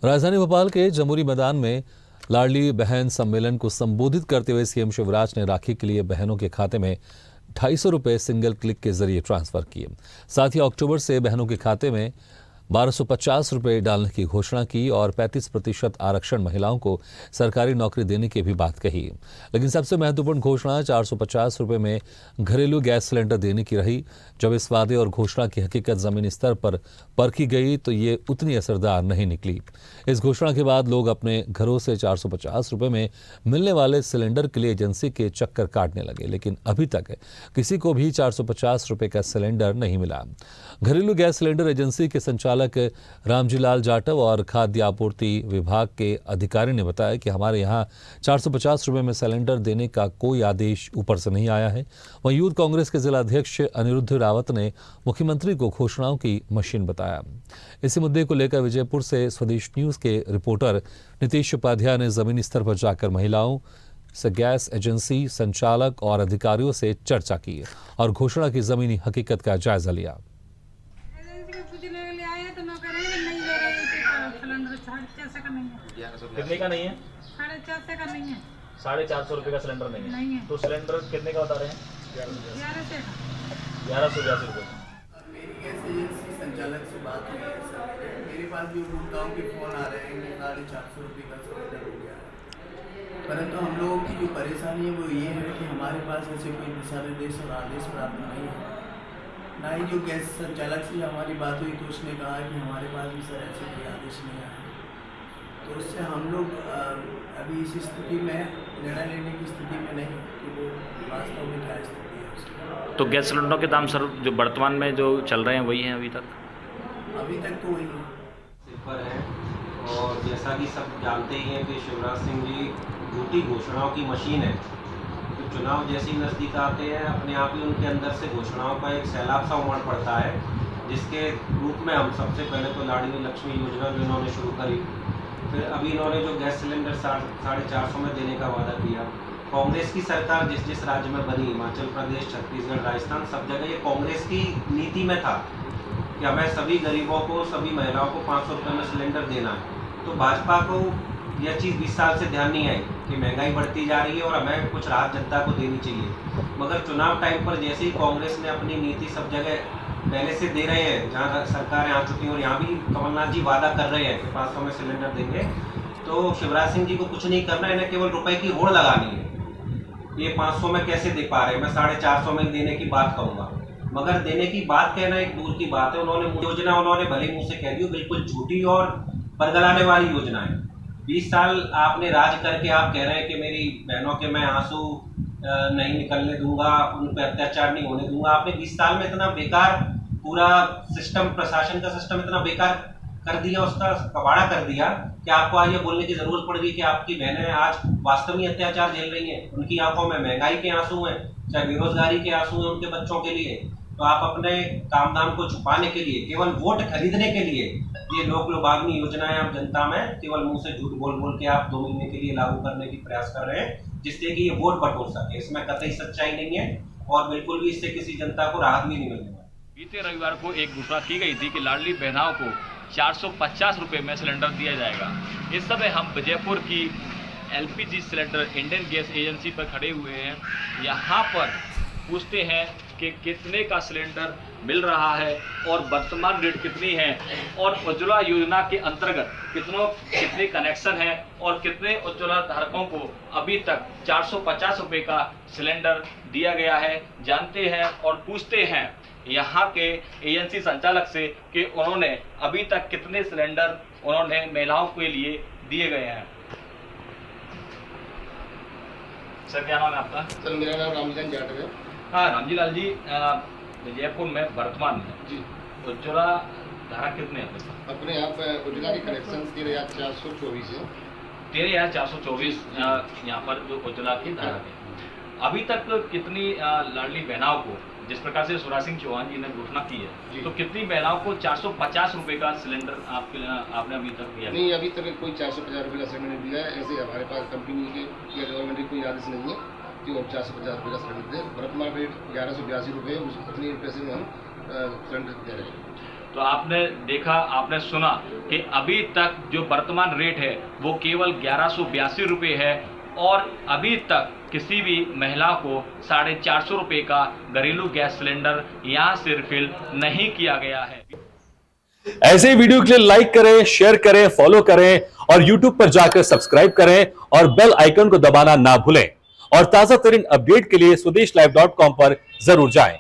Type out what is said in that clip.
राजधानी भोपाल के जमुरी मैदान में लाडली बहन सम्मेलन को संबोधित करते हुए सीएम शिवराज ने राखी के लिए बहनों के खाते में 250 रुपये सिंगल क्लिक के जरिए ट्रांसफर किए। साथ ही अक्टूबर से बहनों के खाते में 1250 रुपये डालने की घोषणा की और 35% आरक्षण महिलाओं को सरकारी नौकरी देने की भी बात कही। लेकिन सबसे महत्वपूर्ण घोषणा 450 रुपये में घरेलू गैस सिलेंडर देने की रही। जब इस वादे और घोषणा की हकीकत जमीनी स्तर पर परखी गई तो ये उतनी असरदार नहीं निकली। इस घोषणा के बाद लोग अपने घरों से 450 रुपये में मिलने वाले सिलेंडर के लिए एजेंसी के चक्कर काटने लगे, लेकिन अभी तक किसी को भी 450 रुपये का सिलेंडर नहीं मिला। घरेलू गैस सिलेंडर एजेंसी के संचालक रामजीलाल जाटव और खाद्य आपूर्ति विभाग के अधिकारी ने बताया कि हमारे यहाँ 450 रुपये में सिलेंडर देने का कोई आदेश ऊपर से नहीं आया है। वहीं यूथ कांग्रेस के जिला अध्यक्ष अनिरुद्ध रावत ने मुख्यमंत्री को घोषणाओं की मशीन बताया। इसी मुद्दे को लेकर विजयपुर से स्वदेश न्यूज के रिपोर्टर नीतीश उपाध्याय ने जमीनी स्तर पर जाकर महिलाओं से गैस एजेंसी संचालक और अधिकारियों से चर्चा की और घोषणा की जमीनी हकीकत का जायजा लिया। कितने का नहीं है? 450 का नहीं है। 450 रुपये का सिलेंडर नहीं है। तो सिलेंडर कितने का बता रहे हैं? 1182 रुपये। मेरी गैस एजेंसी संचालक से बात हुई है सर। मेरे पास भी उपभोक्ताओं के फ़ोन आ रहे हैं कि 450 रुपये का सिलेंडर हो गया है, परंतु हम लोगों की जो परेशानी है वो ये है कि हमारे पास ऐसे कोई दिशा निर्देश और आदेश प्राप्त नहीं है। ना ही जो गैस संचालक से हमारी बात हुई तो उसने कहा कि हमारे पास भी सर ऐसे कोई आदेश नहीं आया। तो उससे हम लोग अभी इस स्थिति में निर्णय लेने की स्थिति में नहीं कि वो वास्तव में क्या स्थिति है उसकी। तो गैस सिलेंडरों के दाम सर जो वर्तमान में जो चल रहे हैं वही हैं अभी तक तो वही है पर है। और जैसा कि सब जानते ही हैं कि शिवराज सिंह जी झूठी घोषणाओं की मशीन है। तो चुनाव जैसे ही नज़दीक आते हैं अपने आप ही उनके अंदर से घोषणाओं का एक सैलाब सा उमड़ पड़ता है, जिसके रूप में हम सबसे पहले तो लाडली लक्ष्मी योजना जो इन्होंने शुरू करी, फिर अभी इन्होंने जो गैस सिलेंडर 450 में देने का वादा किया। कांग्रेस की सरकार जिस जिस राज्य में बनी, हिमाचल प्रदेश, छत्तीसगढ़, राजस्थान, सब जगह ये कांग्रेस की नीति में था कि हमें सभी गरीबों को, सभी महिलाओं को 500 रुपये में सिलेंडर देना है। तो भाजपा को यह चीज़ 20 साल से ध्यान नहीं आई कि महंगाई बढ़ती जा रही है और हमें कुछ राहत जनता को देनी चाहिए। मगर चुनाव टाइम पर जैसे ही कांग्रेस ने अपनी नीति सब जगह पहले से दे रहे हैं, जहाँ सरकारें आ चुकी हैं और यहाँ भी कमलनाथ जी वादा कर रहे हैं कि 500 में सिलेंडर देंगे, तो शिवराज सिंह जी को कुछ नहीं करना है, इन्हें केवल रुपए की होड़ लगानी है। ये 500 में कैसे दे पा रहे हैं? मैं 450 में देने की बात कहूँगा, मगर देने की बात कहना एक दूर की बात है। उन्होंने भले मुँह से कह दी, बिल्कुल झूठी और बरगलाने वाली योजना है। 20 साल आपने राज करके आप कह रहे हैं कि मेरी बहनों के मैं आंसू नहीं निकलने दूंगा, उन पर अत्याचार नहीं होने दूंगा। आपने 20 साल में इतना बेकार पूरा सिस्टम, प्रशासन का सिस्टम इतना बेकार कर दिया, उसका कबाड़ा कर दिया कि आपको आज ये बोलने की जरूरत पड़ गई कि आपकी बहनें आज वास्तव में अत्याचार झेल रही हैं। उनकी आंखों में महंगाई के आंसू हैं, चाहे बेरोजगारी के आंसू हैं उनके बच्चों के लिए। तो आप अपने काम धाम को छुपाने के लिए, केवल वोट खरीदने के लिए ये लोक लुभावनी योजनाएं आप जनता में केवल मुंह से झूठ बोल बोल के आप 2 महीने के लिए लागू करने की प्रयास कर रहे हैं, जिससे कि ये वोट बटोर सके। इसमें कतई सच्चाई नहीं है और बिल्कुल भी इससे किसी जनता को राहत भी नहीं मिलने वाली। बीते रविवार को एक घोषणा की गई थी कि लाडली बहनाओं को 450 रुपये में सिलेंडर दिया जाएगा। इस समय हम विजयपुर की LPG cylinder Indian gas agency पर खड़े हुए हैं। यहाँ पर पूछते हैं कि कितने का सिलेंडर मिल रहा है और वर्तमान रेट कितनी है और उज्ज्वला योजना के अंतर्गत कितने कनेक्शन हैं और कितने उज्ज्वला धारकों को अभी तक 450 रुपये का सिलेंडर दिया गया है। जानते हैं और पूछते हैं यहाँ के एजेंसी संचालक से कि उन्होंने अभी तक कितने सिलेंडर उन्होंने महिलाओं के लिए दिए गए हैं। सर क्या नाम है आपका? सर मेरा नाम रामजीलाल जाटव है। हाँ रामजीलाल जी, विजयपुर में वर्तमान में जी उज्ज्वला धारा कितने हैं अपने यहाँ पर उज्ज्वला के कनेक्शन 13,424 है। 13,424 यहाँ पर जो उज्ज्वला की धारा है। अभी तक कितनी लाडली बहनाओं को, जिस प्रकार से शिवराज सिंह चौहान जी ने घोषणा की है, तो कितनी महिलाओं को 450 रुपये का सिलेंडर आपने अभी तक दिया? नहीं, अभी तक कोई 450 रुपये का सिलेंडर नहीं दिया है। ऐसे हमारे पास कंपनी के या गवर्नमेंट की कोई आदेश नहीं है कि हम 450 रुपये का सिलेंडर दें। वर्तमान रेट 1182 रुपये है, उतने पैसे में हम सिलेंडर दे रहे हैं। तो आपने देखा, आपने सुना कि अभी तक जो वर्तमान रेट है वो केवल 1182 रुपये है और अभी तक किसी भी महिला को 450 रुपये का घरेलू गैस सिलेंडर यहाँ से रिफिल नहीं किया गया है। ऐसे ही वीडियो के लिए लाइक करें, शेयर करें, फॉलो करें और YouTube पर जाकर सब्सक्राइब करें और बेल आइकन को दबाना ना भूलें। और ताजा तरीन अपडेट के लिए swedeshlive.com पर जरूर जाएं।